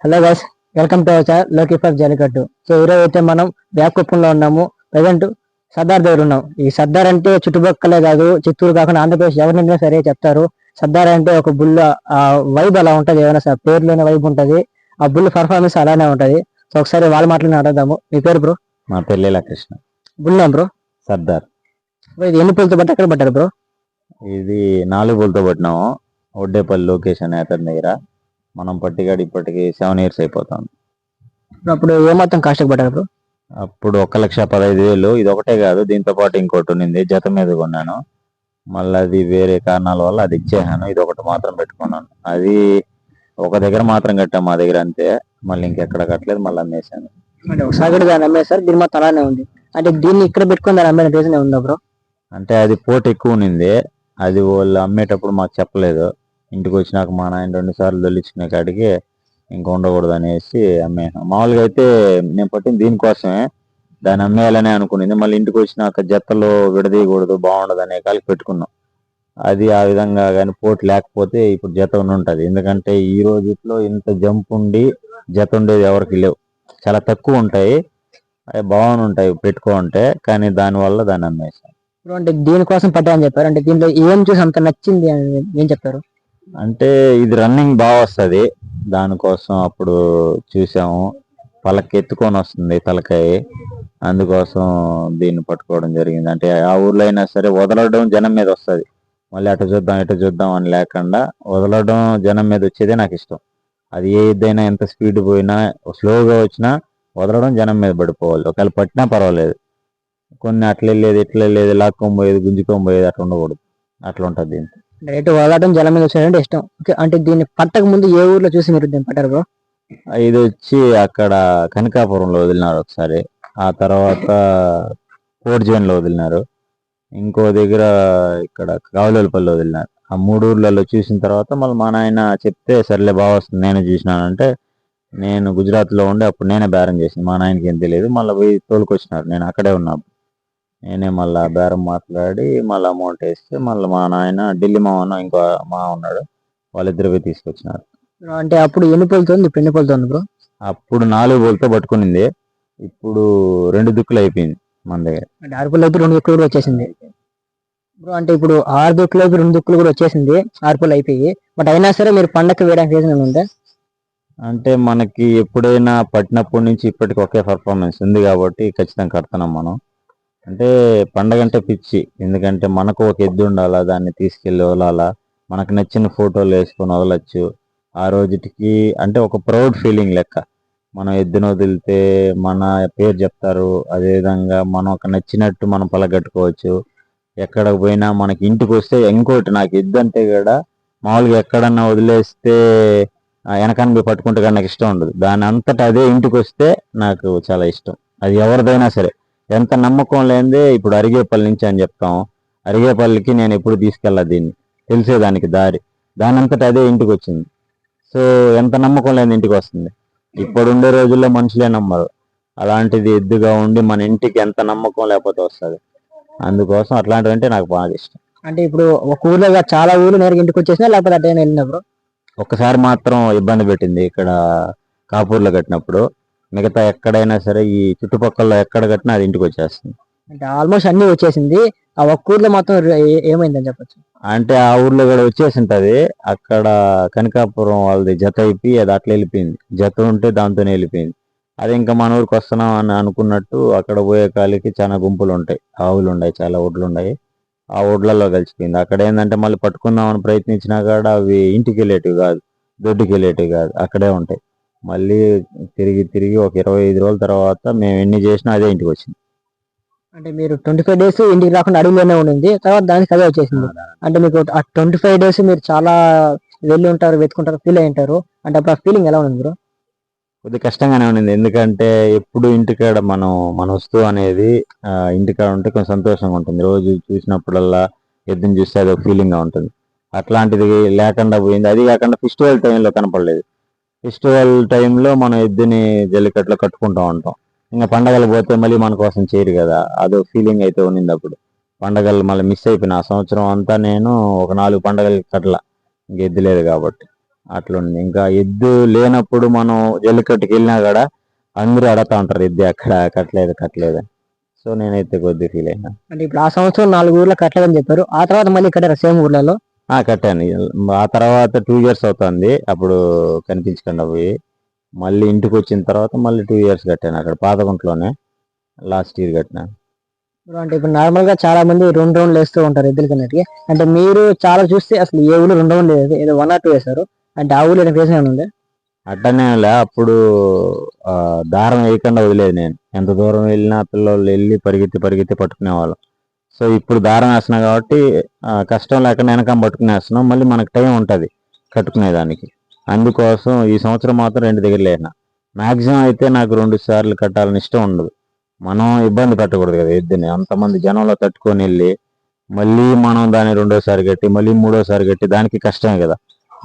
Hello guys, welcome to our channel లోకి for jallikattu. So ఈరోజు అయితే మనం వ్యాపకుప్పంలో ఉన్నాము. ప్రజెంట్ సర్దార్ దగ్గర ఉన్నాం. ఈ సర్దార్ అంటే చుట్టుపక్కలే కాదు, చిత్తూరు కాకుండా ఆంధ్రప్రదేశ్ ఎవరినైనా సరే చెప్తారు. సర్దార్ అంటే ఒక బుల్ వైబ్ అలా ఉంటది. ఏమైనా సరే పేరులోనే వైబ్ ఉంటది. ఆ బుల్ పర్ఫార్మెన్స్ అలానే ఉంటది. సో ఒకసారి వాళ్ళ మాటలను అడుగుదాము. మీ పేరు బ్రో? మా పెళ్ళిళ్ళ కృష్ణ. Bull bro Sardar. ఇది ఎన్ని పూలతో బట్టి ఎక్కడ పట్టారు బ్రో? ఇది 4 పూలతో పట్టినాము. ఒడ్డేపల్లి లొకేషన్ అతని దగ్గర. మనం పట్టిగాడి ఇప్పటికి 7 years అయిపోతాం. అప్పుడు ఏమాత్రం కాస్ట్ పట్టారు బ్రో? అప్పుడు 1,15,000. ఇది ఒకటే కాదు, దీంతో పాటు ఇంకోటి ఉన్నింది, జత మీద కొన్నాను. మళ్ళీ అది వేరే కారణాల వల్ల అది ఇచ్చేసాను. ఇది ఒకటి మాత్రం పెట్టుకున్నాను. అది ఒక దగ్గర మాత్రం కట్టాము, మా దగ్గర అంతే. మళ్ళీ ఇంకెక్కడ కట్టలేదు, మళ్ళీ అమ్మేసాను. అంటే ఒకసారి దాన్ని అమ్మేసారు, దీని మొత్తం అలానే ఉంది. అంటే దీన్ని ఇక్కడ పెట్టుకుని దాన్ని అమ్మే రీజన్ ఉందా బ్రో? అంటే అది పోటీ ఎక్కువ ఉన్నింది. అది వాళ్ళు అమ్మేటప్పుడు మాకు చెప్పలేదు. ఇంటికి వచ్చినాక మా నాయన 2 సార్లు దొల్లించుకునే కాడికి ఇంకా ఉండకూడదు అనేసి అమ్మేసాం. మామూలుగా అయితే నేను పట్టింది దీనికోసమే, దాన్ని అమ్మేయాలనే అనుకునేది. మళ్ళీ ఇంటికి వచ్చినాక జతలో విడదీయకూడదు, బాగుండదు అనే కాలికి పెట్టుకున్నాం. అది ఆ విధంగా కానీ పోటీ లేకపోతే ఇప్పుడు జత ఉంటుంది. ఎందుకంటే ఈ రోజుట్లో ఇంత జంప్ ఉండి జత ఉండేది ఎవరికి లేవు, చాలా తక్కువ ఉంటాయి. అవి బాగుంటాయి ఉంటాయి పెట్టుకుంటే, కానీ దానివల్ల దాన్ని అమ్మేసాం. అంటే దీనికోసం పట్టాలని చెప్పారు. అంటే దీంట్లో ఏం చూసి అంత నచ్చింది అని ఏం చెప్తారు? అంటే ఇది రన్నింగ్ బాగా వస్తుంది, దానికోసం అప్పుడు చూసాము. పలక ఎత్తుకొని వస్తుంది తలకాయ, అందుకోసం దీన్ని పట్టుకోవడం జరిగింది. అంటే ఆ ఊర్లో అయినా సరే వదలడం జనం మీద వస్తుంది, మళ్ళీ అటు చూద్దాం ఇటు చూద్దాం అని లేకుండా వదలడం జనం మీద వచ్చేదే నాకు ఇష్టం. అది ఏ ఇద్దైనా ఎంత స్పీడ్ పోయినా స్లోగా వచ్చినా వదలడం జనం మీద పడిపోవాలి. ఒకవేళ పట్టినా పర్వాలేదు. కొన్ని అట్లా వెళ్ళేది ఇట్లా వెళ్ళేది, లాక్కొని పోయేది గుంజుకొని పోయేది అట్లా ఉండకూడదు. అట్లా ఉంటుంది దీంతో. డైరెక్ట్ వదలడం జలం మీద వచ్చారంటే ఇష్టం. అంటే దీన్ని పట్టక ముందు ఏ ఊర్లో చూసి మీరు దీన్ని పట్టారు బ్రో? ఇది వచ్చి అక్కడ కనకాపురంలో వదిలినారు ఒకసారి, ఆ తర్వాత కోర్జన్లో వదిలినారు, ఇంకో దగ్గర ఇక్కడ కావలేపల్లి వదిలినారు. ఆ 3 ఊర్లలో చూసిన తర్వాత మళ్ళీ మా నాయన చెప్తే సర్లే బాగా వస్తుంది నేనే చూసినానంటే, నేను గుజరాత్లో ఉండి అప్పుడు నేనే బేరం చేసింది, మా నాయనకి ఏం తెలియదు. మళ్ళీ పోయి తోలుకొచ్చినారు, నేను అక్కడే ఉన్నాను. నేనే మళ్ళీ బేరం మాట్లాడి మళ్ళీ అమౌంట్ వేస్తే మళ్ళీ మా నాయన ఢిల్లీ మావన్న ఇంకో మా ఉన్నాడు, వాళ్ళిద్దరు పోయి తీసుకొచ్చినారు. అంటే అప్పుడు ఎన్ని పూలతో ఇప్పుడు ఎన్ని పూలతో బ్రో? అప్పుడు 4 పూలతో పట్టుకునింది, ఇప్పుడు 2 దుక్కులు అయిపోయింది మన దగ్గర. అంటే 6 పూలు అయితే 2 దుక్కులు కూడా వచ్చేసింది బ్రో. అంటే ఇప్పుడు 6 దుక్కులు అయితే 2 దుక్కులు కూడా వచ్చేసింది, 6 పూలు అయిపోయి. బట్ అయినా సరే మీరు పండగకి వేయడానికి రీజన్ ఉందా? అంటే మనకి ఎప్పుడైనా పట్టినప్పటి నుంచి ఇప్పటికి ఒకే పర్ఫార్మెన్స్ ఉంది కాబట్టి ఖచ్చితంగా కడుతున్నాం మనం. అంటే పండగ అంటే పిచ్చి, ఎందుకంటే మనకు ఒక ఎద్దు ఉండాలా, దాన్ని తీసుకెళ్ళి వదలాలా, మనకు నచ్చిన ఫోటోలు వేసుకొని వదలచ్చు. ఆ రోజుకి అంటే ఒక ప్రౌడ్ ఫీలింగ్ లెక్క. మనం ఎద్దును వదిలితే మన పేరు చెప్తారు, అదేవిధంగా మనం ఒక నచ్చినట్టు మనం పలగట్టుకోవచ్చు. ఎక్కడికి పోయినా మనకి ఇంటికి వస్తే ఇంకోటి, నాకు ఎద్దు అంటే కూడా మామూలుగా ఎక్కడన్నా వదిలేస్తే వెనకాన్ని పోయి పట్టుకుంటే కానీ నాకు ఇష్టం ఉండదు. దాని అంతటా అదే ఇంటికి వస్తే నాకు చాలా ఇష్టం. అది ఎవరిదైనా సరే, ఎంత నమ్మకం లేనిదే. ఇప్పుడు అరిగేపల్లి నుంచి అని చెప్తాం, అరిగేపల్లికి నేను ఎప్పుడు తీసుకెళ్ళా దీన్ని, తెలిసేదానికి దారి, దాని అంతటా అదే ఇంటికి వచ్చింది. సో ఎంత నమ్మకం లేని ఇంటికి వస్తుంది. ఇప్పుడు ఉండే రోజుల్లో మనుషులే నమ్మరు, అలాంటిది ఎద్దుగా ఉండి మన ఇంటికి ఎంత నమ్మకం లేకపోతే వస్తుంది. అందుకోసం అట్లాంటివి అంటే నాకు బాగా ఇష్టం. అంటే ఇప్పుడు ఒక ఊర్లో చాలా ఊర్లు నేరుగా ఇంటికి వచ్చేసినా లేకపోతే అట్టే వెళ్ళినా బ్రో? ఒక్కసారి మాత్రం ఇబ్బంది పెట్టింది, ఇక్కడ కాపూర్లో కట్టినప్పుడు. మిగతా ఎక్కడైనా సరే ఈ చుట్టుపక్కల ఎక్కడ కట్టినా అది ఇంటికి వచ్చేస్తుంది. అంటే ఆల్మోస్ట్ అన్ని వచ్చేసింది. ఆ ఒక్క ఊర్లో మాత్రం ఏమైందని చెప్పచ్చు? అంటే ఆ ఊర్లో కూడా వచ్చేసి ఉంటది, అక్కడ కనకాపురం వాళ్ళది జత అయిపోయి అది అట్లా వెళ్ళిపోయింది. జత ఉంటే దాంతోనే వెళ్ళిపోయింది. అది ఇంకా మన ఊరికి వస్తున్నాం అని అనుకున్నట్టు అక్కడ పోయే కాలికి చాలా గుంపులు ఉంటాయి, ఆవులు ఉన్నాయి, చాలా ఒడ్లు ఉన్నాయి. ఆ ఒడ్లలో కలిసిపోయింది. అక్కడ ఏంటంటే మళ్ళీ పట్టుకుందామని ప్రయత్నించినా కూడా అవి ఇంటికి వెళ్ళేటివి కాదు, దొడ్డుకి వెళ్ళేటివి కాదు, అక్కడే ఉంటాయి. మళ్ళీ తిరిగి తిరిగి ఒక 25 రోజుల తర్వాత మేము ఎన్ని చేసినా అదే ఇంటికి వచ్చింది. అంటే మీరు 25 days ఇంటికి రాకుండా అడవిలోనే ఉండింది, తర్వాత దానికి అదే వచ్చేసింది. అంటే మీకు ఆ 25 days మీరు చాలా వెళ్ళి ఉంటారు, వెతుకుంటారు, ఫీల్ అయి ఉంటారు. అంటే అప్పుడు ఆ ఫీలింగ్ ఎలా ఉంది బ్రో? కొద్దిగా కష్టంగానే ఉండింది, ఎందుకంటే ఎప్పుడు ఇంటికాడ మన వస్తువు అనేది ఇంటికాడ ఉంటే కొంచెం సంతోషంగా ఉంటుంది. రోజు చూసినప్పుడల్లా ఎద్దుని చూస్తే అది ఒక ఫీలింగ్గా ఉంటుంది. అట్లాంటిది లేకుండా పోయింది. అది కాకుండా ఫెస్టివల్ టైంలో కనపడలేదు. ఫెస్టివల్ టైంలో మనం ఎద్దుని జల్లికట్లో కట్టుకుంటూ ఉంటాం. ఇంకా పండగలు పోతే మళ్ళీ మన కోసం చేయరు కదా, అదో ఫీలింగ్ అయితే ఉన్నింది అప్పుడు. పండగలు మళ్ళీ మిస్ అయిపోయిన ఆ సంవత్సరం అంతా నేను ఒక 4 పండగలకి కట్ల, ఇంక ఎద్దు లేదు కాబట్టి. అట్లుంది. ఇంకా ఎద్దు లేనప్పుడు మనం జల్లికట్టుకి వెళ్ళినా కూడా అందరూ అడతా ఉంటారు ఎద్దు ఎక్కడ కట్టలేదు కట్టలేదు. సో నేనైతే కొద్దిగా ఫీల్ అయినా. అంటే ఇప్పుడు ఆ సంవత్సరం 4 ఊర్లో కట్టలేదని చెప్పారు. ఆ తర్వాత మళ్ళీ కట్టారు సేమ్ ఊర్లలో. కట్టాను. ఆ తర్వాత 2 ఇయర్స్ అవుతుంది అప్పుడు కనిపించకుండా పోయి. మళ్ళీ ఇంటికి వచ్చిన తర్వాత మళ్ళీ 2 ఇయర్స్ కట్టాను అక్కడ పాతగుంట్లోనే. లాస్ట్ ఇయర్ కట్టినా. అంటే ఇప్పుడు నార్మల్ గా చాలా మంది 2 రౌండ్లు వేస్తూ ఉంటారు ఎద్దుల కిందకి. అంటే మీరు చాలా చూస్తే అసలు ఏ ఊళ్ళో 2 రౌండ్లు లేదు, ఏదో 1 or 2 వేశారు. అంటే ఆ ఊళ్ళో రీజన్ ఏమైనా ఉందా? అట్టనే లే అప్పుడు దారం వేయకుండా వదిలేదు నేను. ఎంత దూరం వెళ్ళినా పిల్లోళ్ళు వెళ్ళి పరిగెత్తి పరిగెత్తి పట్టుకునేవాళ్ళం. సో ఇప్పుడు దారం వేస్తున్నాం కాబట్టి కష్టం లేకుండా వెనకం పట్టుకునేస్తున్నాం. మళ్ళీ మనకు టైం ఉంటుంది కట్టుకునేదానికి. అందుకోసం ఈ సంవత్సరం మాత్రం 2 దగ్గరలో వేసిన. మ్యాక్సిమం అయితే నాకు 2 సార్లు కట్టాలని ఇష్టం ఉండదు. మనం ఇబ్బంది పెట్టకూడదు కదా ఎద్దుని. అంతమంది జనంలో తట్టుకొని వెళ్ళి మళ్ళీ మనం దాన్ని 2వ సారి కట్టి మళ్ళీ 3వ సారి కట్టి దానికి కష్టమే కదా.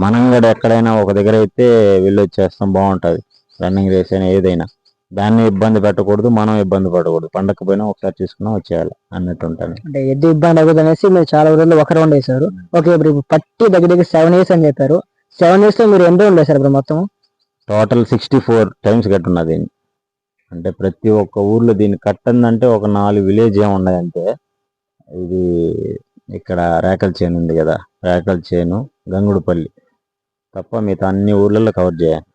మనం కూడా ఎక్కడైనా ఒక దగ్గర అయితే వెళ్ళొచ్చేస్తాం, బాగుంటుంది. రన్నింగ్ రేస్ అయినా ఏదైనా దాన్ని ఇబ్బంది పెట్టకూడదు, మనం ఇబ్బంది పడకూడదు. పండగ పోయినా ఒకసారి చూసుకున్నా వచ్చేయాలి అన్నట్టు ఉంటాను. అంటే ఎద్దు ఇబ్బంది అవుతుంది అనేసి మీరు చాలా ఊళ్ళో 1 రౌండ్ వేశారు. ఓకే, ఇప్పుడు పట్టి దగ్గర దగ్గర 7 years అని చెప్పారు. 7 years లో మీరు ఎన్ని రౌండ్లు వేశారు ఇప్పుడు మొత్తం? టోటల్ 64 times కట్టున్నా దీన్ని. అంటే ప్రతి ఒక్క ఊర్లో దీన్ని కట్టందంటే ఒక 4 విలేజ్ ఏమున్నాయంటే ఇది ఇక్కడ రేకల చేను ఉంది కదా, రేకల చేను, గంగుడుపల్లి తప్ప మిగతా అన్ని ఊర్లలో కవర్ చేయాలి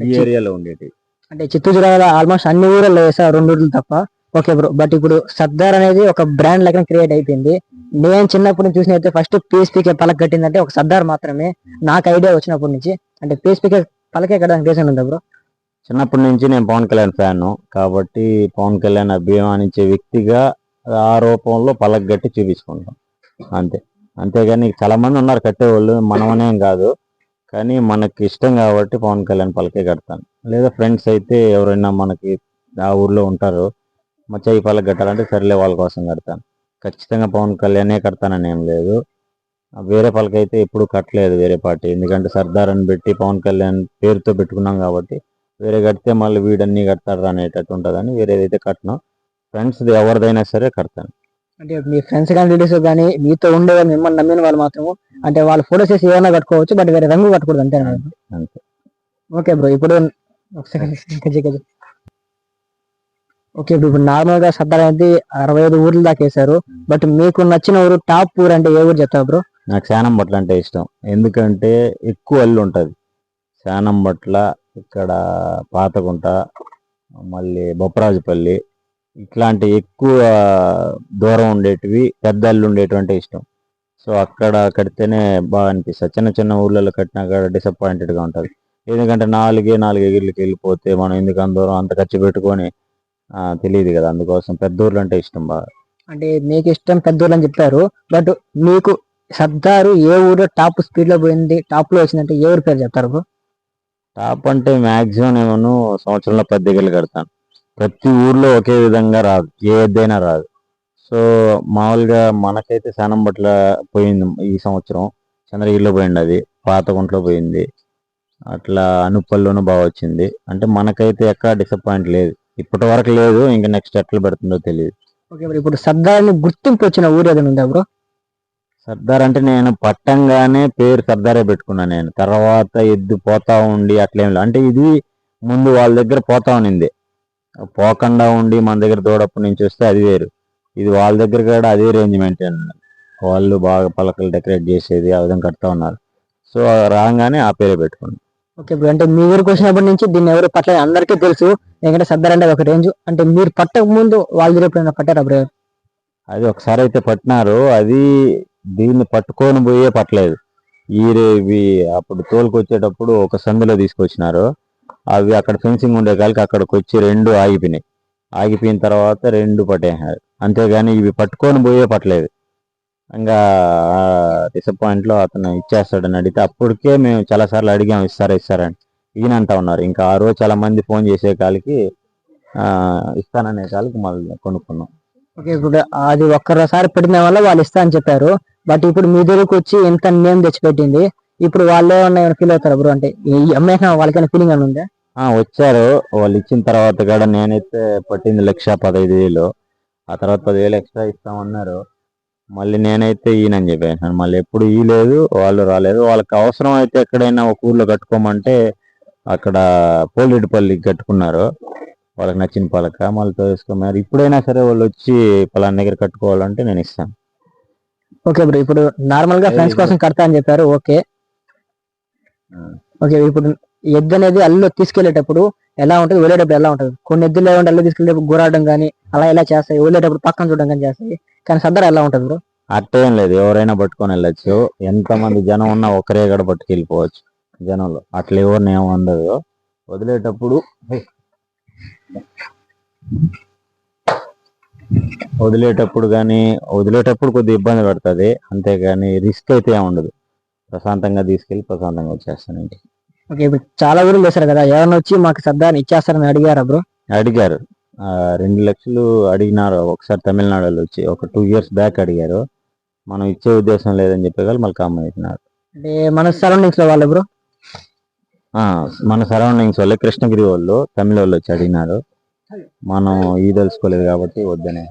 ఈ ఏరియాలో ఉండేటి. అంటే చిత్తూరు జిల్లాలో ఆల్మోస్ట్ అన్ని ఊర్లలో వేశారు 2 ఊర్లు తప్ప. ఓకే బ్రో, బట్ ఇప్పుడు సర్దార్ అనేది ఒక బ్రాండ్ లెక్క క్రియేట్ అయిపోయింది. నేను చిన్నప్పటి నుంచి చూసినైతే ఫస్ట్ పిఎస్పీకే పలక కట్టిందంటే ఒక సర్దార్ మాత్రమే. నాకు ఐడియా వచ్చినప్పటి నుంచి అంటే పిఎస్పీకే పలకే కట్టడానికి రీజన్ ఉందా బ్రో? చిన్నప్పటి నుంచి నేను పవన్ కళ్యాణ్ ఫ్యాన్ కాబట్టి పవన్ కళ్యాణ్ అభిమానించే వ్యక్తిగా ఆ రూపంలో పలకగట్టి చూపించుకుంటాం అంతే. అంతేగాని చాలా మంది ఉన్నారు కట్టేవాళ్ళు, మనమనేం కాదు. కానీ మనకి ఇష్టం కాబట్టి పవన్ కళ్యాణ్ పలకే కడతాను. లేదా ఫ్రెండ్స్ అయితే ఎవరైనా మనకి ఆ ఊర్లో ఉంటారు, మచ్చ ఈ పలక కట్టాలంటే సరేలే వాళ్ళ కోసం కడతాను. ఖచ్చితంగా పవన్ కళ్యాణే కడతానని ఏం లేదు. వేరే పలక అయితే ఎప్పుడు కట్టలేదు వేరే పార్టీ. ఎందుకంటే సర్దార్ అని పెట్టి పవన్ కళ్యాణ్ పేరుతో పెట్టుకున్నాం కాబట్టి వేరే కడితే మళ్ళీ వీడన్నీ కడతాడు అనేటట్టు ఉంటుందని వేరేదైతే కట్టను. ఫ్రెండ్స్ ఎవరిదైనా సరే కడతాను. అంటే మీ ఫ్రెండ్స్ కానీ రిలేటివ్స్ కానీ మీతో ఉండే వాళ్ళు మిమ్మల్ని నమ్మిన వాళ్ళు మాత్రము అంటే వాళ్ళ ఫోటోస్ వేసి ఏమైనా కట్టుకోవచ్చు, బట్ వేరే రంగు కట్టకూడదు అంతే. అంతే. ఓకే బ్రో, ఇప్పుడు ఓకే ఇప్పుడు నార్మల్ గా సర్దార్ అనేది 65 ఊర్ల దాకా వేశారు. బట్ మీకు నచ్చిన ఊరు, టాప్ ఊరు అంటే ఏ ఊరు చెప్తావు బ్రో? నాకు శానంబట్ల అంటే ఇష్టం. ఎందుకంటే ఎక్కువ అల్లు ఉంటుంది శానంబట్ల. ఇక్కడ పాతగుంట, మళ్ళీ బొప్పరాజుపల్లి ఇట్లాంటి ఎక్కువ దూరం ఉండేటివి, పెద్ద అల్లు ఉండేటువంటి ఇష్టం. సో అక్కడ కడితేనే బాగా అనిపిస్తుంది. చిన్న చిన్న ఊర్లలో కట్టినా కూడా డిసప్పాయింటెడ్గా ఉంటుంది. ఎందుకంటే 4 ఎగిర్లకి వెళ్ళిపోతే మనం ఎందుకు అంత దూరం అంత ఖర్చు పెట్టుకొని తెలియదు కదా. అందుకోసం పెద్ద ఊర్లు అంటే ఇష్టం బాగా. అంటే మీకు ఇష్టం పెద్ద ఊర్లు అని చెప్పారు, బట్ మీకు సర్దారు ఏ ఊరు టాప్ స్పీడ్ లో పోయింది, టాప్ లో వచ్చిందంటే ఏ ఊరు పేరు చెప్తారు బ్రో? టాప్ అంటే మ్యాక్సిమం నేను సంవత్సరంలో 10 దగ్గరలు కడతాను. ప్రతి ఊర్లో ఒకే విధంగా రాదు, ఏ ఎద్దైనా రాదు. సో మామూలుగా మనకైతే శానంబట్ల పోయింది ఈ సంవత్సరం, చంద్రగిరిలో పోయింది, అది పాతగుంట్లో పోయింది, అట్లా అనుప్పల్లోనూ బాగా వచ్చింది. అంటే మనకైతే ఎక్కడ డిసప్పాయింట్ లేదు, ఇప్పటి వరకు లేదు. ఇంకా నెక్స్ట్ ఎట్లా పెడుతుందో తెలియదు. ఓకే బ్రో, ఇప్పుడు సర్దార్ గుర్తింపు వచ్చిన ఊరు ఏదైనా ఉందా బ్రో? సర్దార్ అంటే నేను పట్టంగానే పేరు సర్దారే పెట్టుకున్నాను. నేను తర్వాత ఎద్దు పోతా ఉండి అట్లేం లేదు. అంటే ఇది ముందు వాళ్ళ దగ్గర పోతా ఉన్నింది, పోకుండా ఉండి మన దగ్గర దూడప్పటి నుంచి వస్తే అది వేరు. ఇది వాళ్ళ దగ్గర కూడా అదే రేంజ్ మెయింటైన్, వాళ్ళు బాగా పలకలు డెకరేట్ చేసేది ఆ విధంగా కడతా ఉన్నారు. సో రాగానే ఆ పేరే పెట్టుకున్నాను. ఓకే బ్రో, అంటే మీ ఊరికి వచ్చినప్పటి నుంచి దీన్ని ఎవరు పట్ల అందరికీ తెలుసు. ఎందుకంటే సర్దార్ అంటే ఒక రేంజ్. అంటే మీరు పట్టక ముందు వాళ్ళ దగ్గర ఎప్పుడైనా పట్టారా బ్రో? అది ఒకసారి అయితే పట్టినారు, అది దీన్ని పట్టుకొని పోయే పట్టలేదు. ఇవి అప్పుడు తోలుకొచ్చేటప్పుడు ఒక సందులో తీసుకొచ్చినారు. అవి అక్కడ ఫెన్సింగ్ ఉండే కాలికి అక్కడికి వచ్చి 2 ఆగిపోయినాయి. ఆగిపోయిన తర్వాత 2 పట్టేసినారు. అంతేగాని ఇవి పట్టుకొని పోయే పట్టలేదు. ఇంకా డిసప్పాయింట్లో అతను ఇచ్చేస్తాడని అడిగితే అప్పటికే మేము చాలాసార్లు అడిగాము ఇస్తారని. ఈయనంటా ఉన్నారు. ఇంకా ఆ రోజు చాలా మంది ఫోన్ చేసే కాలికి ఇస్తాననే కాలికి మళ్ళీ కొనుక్కున్నాం. ఓకే, ఇప్పుడు అది ఒక్కసారి పెట్టిన వల్ల వాళ్ళు ఇస్తా అని చెప్పారు. బట్ ఇప్పుడు మీ దగ్గరకు వచ్చి ఎంత నేమ్ తెచ్చిపెట్టింది, ఇప్పుడు వాళ్ళు ఏమన్నా ఫీల్ అవుతారు బ్రో? అంటే ఈ అమ్మాయి వాళ్ళకైనా ఫీలింగ్ అని ఉందా? వచ్చారు. వాళ్ళు ఇచ్చిన తర్వాత కూడా నేనైతే పట్టింది 1,15,000. ఆ తర్వాత 10,000 ఎక్స్ట్రా ఇస్తామన్నారు. మళ్ళీ నేనైతే ఈయనని చెప్పేసాను. మళ్ళీ ఎప్పుడు లేదు, వాళ్ళు రాలేదు. వాళ్ళకి అవసరం అయితే ఎక్కడైనా ఒక ఊర్లో కట్టుకోమంటే అక్కడ పోలిరెడ్డిపల్లికి కట్టుకున్నారు. వాళ్ళకి నచ్చిన పలక మళ్ళీ తోసుకున్నారు. ఇప్పుడైనా సరే వాళ్ళు వచ్చి పలానా దగ్గర కట్టుకోవాలంటే నేను ఇస్తాను. ఓకే బ్రో, ఇప్పుడు నార్మల్ గా ఫ్రెండ్స్ కోసం కడతా అని చెప్పారు. ఓకే ఓకే, ఇప్పుడు ఎద్దు అనేది అల్లు తీసుకెళ్లేటప్పుడు ఎలా ఉంటుంది, వెళ్ళేటప్పుడు ఎలా ఉంటుంది? కొన్ని ఎద్దులు ఏమంటే అల్లు తీసుకెళ్ళేటప్పుడు గురాడడం కానీ అలా ఎలా చేస్తాయి, వెళ్ళేటప్పుడు పక్కన చూడడం కానీ చేస్తాయి. కానీ సర్దార్ ఎలా ఉంటుంది బ్రో? అట్టేం లేదు, ఎవరైనా పట్టుకొని వెళ్ళొచ్చు. ఎంతమంది జనం ఉన్నా ఒకరే గడ పట్టుకెళ్ళిపోవచ్చు జనంలో. అట్లా ఎవరిని ఏమి ఉండదు. వదిలేటప్పుడు కొద్దిగా ఇబ్బంది పడుతుంది, అంతేగాని రిస్క్ అయితే ఏమి ఉండదు. ప్రశాంతంగా తీసుకెళ్ళి ప్రశాంతంగా వచ్చేస్తాను ఇంటికి. ఓకే, ఇప్పుడు చాలా ఊర్లు చేశారు కదా, ఎవరిని వచ్చి మాకు సర్దార్ని ఇచ్చేస్తారని అడిగారా బ్రో? అడిగారు, 2 లక్షలు అడిగినారు ఒకసారి. తమిళనాడులో వచ్చి ఒక 2 years బ్యాక్ అడిగారు. మనం ఇచ్చే ఉద్దేశం లేదని చెప్పేవాళ్ళు మళ్ళీ కామ్ అయిపోయినారు. అంటే మన సరౌండింగ్స్ లో వాళ్ళు బ్రో? మన సరౌండింగ్స్ వాళ్ళే, కృష్ణగిరి వాళ్ళు, తమిళ వాళ్ళు వచ్చి అడిగినారు. మనం ఈ తెలుసుకోలేదు కాబట్టి వద్దనే.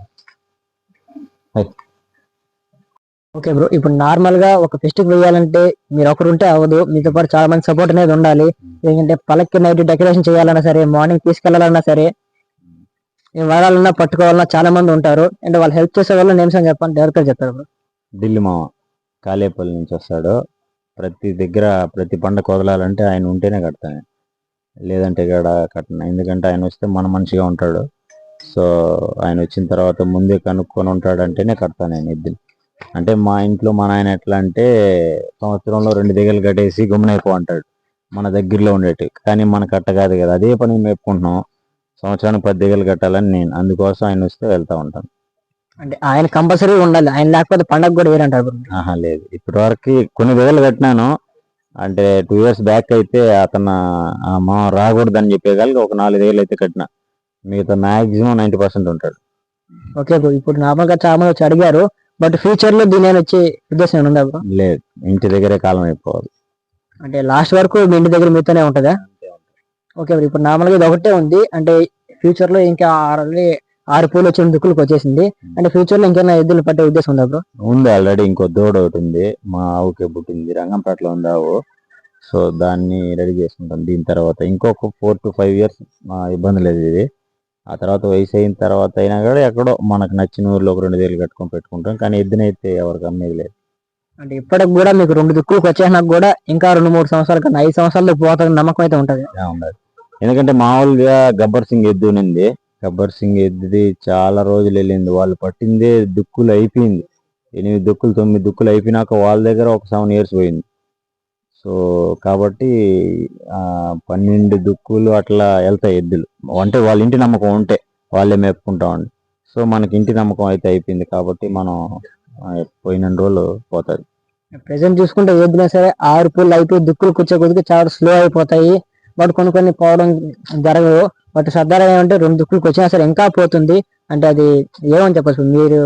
ఓకే బ్రో, ఇప్పుడు నార్మల్ గా ఒక ఫెస్టివల్ వేయాలంటే మీరు ఒకరు ఉంటే అవ్వదు, మీతో పాటు చాలా మంది సపోర్ట్ అనేది ఉండాలి. ఎందుకంటే పలక్కి నైట్ డెకరేషన్ చేయాలన్నా సరే, మార్నింగ్ తీసుకెళ్లాలన్నా సరే, వాడాలన్నా పట్టుకోవాలన్నా చాలా మంది ఉంటారు. అంటే వాళ్ళు హెల్ప్ చేసే వాళ్ళు నేమ్స్ అని చెప్పండి, డైరెక్ట్ గా చెప్తారు బ్రో. ఢిల్లీ మామ కాలేపల్లి నుంచి వస్తాడు. ప్రతి దగ్గర ప్రతి పండగ వదలాలంటే ఆయన ఉంటేనే కడతాను, లేదంటే ఇక్కడ కట్టను. ఎందుకంటే ఆయన వస్తే మన మనిషిగా ఉంటాడు. సో ఆయన వచ్చిన తర్వాత ముందే కనుక్కొని ఉంటాడంటేనే కడతాను నేను ఎద్దులు. అంటే మా ఇంట్లో మా నాయన ఎట్లా అంటే సంవత్సరంలో 2 దగ్గరలు కట్టేసి గుమ్మనైపో అంటాడు మన దగ్గరలో ఉండేటి. కానీ మనకు అట్ట కాదు కదా, అదే పని మేపుకుంటున్నాం. సంవత్సరానికి 10 దగ్గరలు కట్టాలని నేను, అందుకోసం ఆయన వస్తే వెళ్తా ఉంటాను. అంటే ఆయన కంపల్సరీ ఉండాలి, ఆయన లేకపోతే పండగ కూడా వేరంటారు బ్రో. ఆహా లేదు, ఇప్పటి వరకు కొన్ని దగ్గరలు కట్టినాను. అంటే 2 years బ్యాక్ అయితే అతను మా రాకూడదని చెప్పేదానికి ఒక 4 దగ్గరలు అయితే కట్టిన. మిగతా మాక్సిమం 90% ఉంటాడు. ఓకే బ్రో, ఇప్పుడు నార్మల్ గా చాలా మంది వచ్చి అడిగారు, బట్ ఫ్యూచర్ లో దీని వచ్చే ఉద్దేశం ఉందా బ్రో? లేదు, ఇంటి దగ్గరే కాలం అయిపోవాలి. అంటే లాస్ట్ వరకు మీ ఇంటి దగ్గర మీతోనే ఉంటుందా? ఓకే బ్రో, ఇప్పుడు నార్మల్ గా ఇది ఒకటే ఉంది, అంటే ఫ్యూచర్ లో ఇంకా 6 పూలు వచ్చిన దుక్కులకు వచ్చేసింది. అంటే ఫ్యూచర్ లో ఇంకేమైనా ఎద్దులు పట్టే ఉద్దేశం ఉందా బ్రో? ఉంది, ఆల్రెడీ ఇంకో దూడ ఒకటి ఉంది, మా ఆవుకే పుట్టింది, రంగంపేటలో ఉంది ఆవు. సో దాన్ని రెడీ చేసుకుంటాం. దీని తర్వాత ఇంకొక 4 to 5 years ఇబ్బంది లేదు ఇది. ఆ తర్వాత వయసు అయిన తర్వాత అయినా కూడా ఎక్కడో మనకు నచ్చిన ఊర్లో ఒక 2 వేలు కట్టుకొని పెట్టుకుంటాం. కానీ ఎద్దునైతే ఎవరికి అమ్మేది లేదు. అంటే ఇప్పటికి కూడా మీకు 2 దుక్కులకు వచ్చేసినా కూడా ఇంకా 2-3 సంవత్సరాల కన్నా 5 సంవత్సరాలు పోతుంది నమ్మకం అయితే ఉంటది. ఉండదు, ఎందుకంటే మామూలుగా గబ్బర్ సింగ్ ఎద్దు ఉంది. గబ్బర్ సింగ్ ఎద్దుది చాలా రోజులు వెళ్ళింది, వాళ్ళు పట్టిందే దుక్కులు అయిపోయింది. 8 దుక్కులు 9 దుక్కులు అయిపోయినాక వాళ్ళ దగ్గర ఒక 7 years పోయింది. సో కాబట్టి 12 దుక్కులు అట్లా వెళ్తాయి ఎద్దులు. అంటే వాళ్ళ ఇంటి నమ్మకం ఉంటే వాళ్ళే మేపుకుంటామండి. సో మనకి ఇంటి నమ్మకం అయితే అయిపోయింది కాబట్టి మనం పోయిన రోజులు పోతుంది. ప్రెసెంట్ చూసుకుంటే ఏదైనా సరే 6 పూలు అయిపోయి దుక్కులు కూర్చో కొద్దిగా చాలా స్లో అయిపోతాయి, బట్ కొన్ని పోవడం జరగదు. బట్ సర్దార్ ఏమంటే 2 దుక్కులకు వచ్చినా సరే ఇంకా పోతుంది. అంటే అది ఏమని చెప్పచ్చు, మీరు